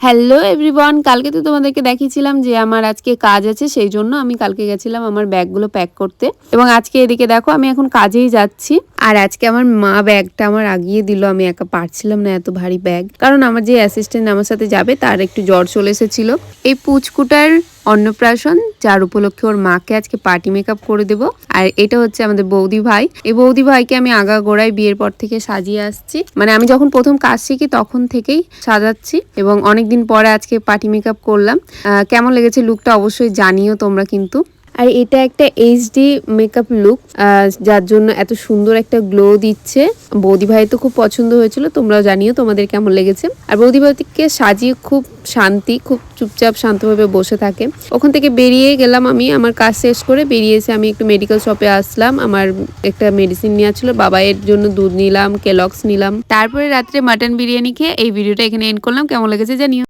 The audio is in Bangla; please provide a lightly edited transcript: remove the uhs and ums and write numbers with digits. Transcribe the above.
হ্যালো এভরিওয়ান, কালকে তো তোমাদেরকে দেখিয়েছিলাম যে আমার আজকে কাজ আছে, সেই জন্য আমি কালকে গেছিলাম আমার ব্যাগগুলো প্যাক করতে। এবং আজকে এদিকে দেখো আমি এখন কাজেই যাচ্ছি। আর আজকে আমার মা ব্যাগটা আমার আগিয়ে দিল, আমি একা পারছিলাম না এত ভারী ব্যাগ, কারণ আমার যে অ্যাসিস্ট্যান্ট আমার সাথে যাবে তার একটু জ্বর চলে এসেছিল। এই পুচকুটার অন্নপ্রাশন, যার উপলক্ষে ওর মাকে আজকে পার্টি মেকআপ করে দেব। আর এটা হচ্ছে আমাদের বৌদি ভাই। এই বৌদি ভাইকে আমি আগাগোড়ায় বিয়ের পর থেকে সাজিয়ে আসছি, মানে আমি যখন প্রথম কাজ শিখি তখন থেকেই সাজাচ্ছি, এবং অনেকদিন পরে আজকে পার্টি মেকআপ করলাম। কেমন লেগেছে লুকটা অবশ্যই জানিও তোমরা কিন্তু। আর এটা একটা এইচডি মেকআপ লুক, যার জন্য এত সুন্দর একটা গ্লো দিচ্ছে। বৌদি ভাই তো খুব পছন্দ হয়েছিল, তোমরাও জানিও তোমাদের কেমন লেগেছে। আর বৌদি ভাইকে সাজিয়ে খুব শান্তি, খুব চুপচাপ শান্তভাবে বসে থাকে। ওখান থেকে বেরিয়ে গেলাম আমি, আমার কাজ শেষ করে বেরিয়ে এসে আমি একটু মেডিকেল শপে আসলাম। আমার একটা মেডিসিন নেওয়া ছিল, বাবাইয়ের জন্য দুধ নিলাম, কেলক্স নিলাম। তারপরে রাত্রে মাটন বিরিয়ানি খেয়ে এই ভিডিওটা এখানে এন্ড করলাম। কেমন লেগেছে জানিও।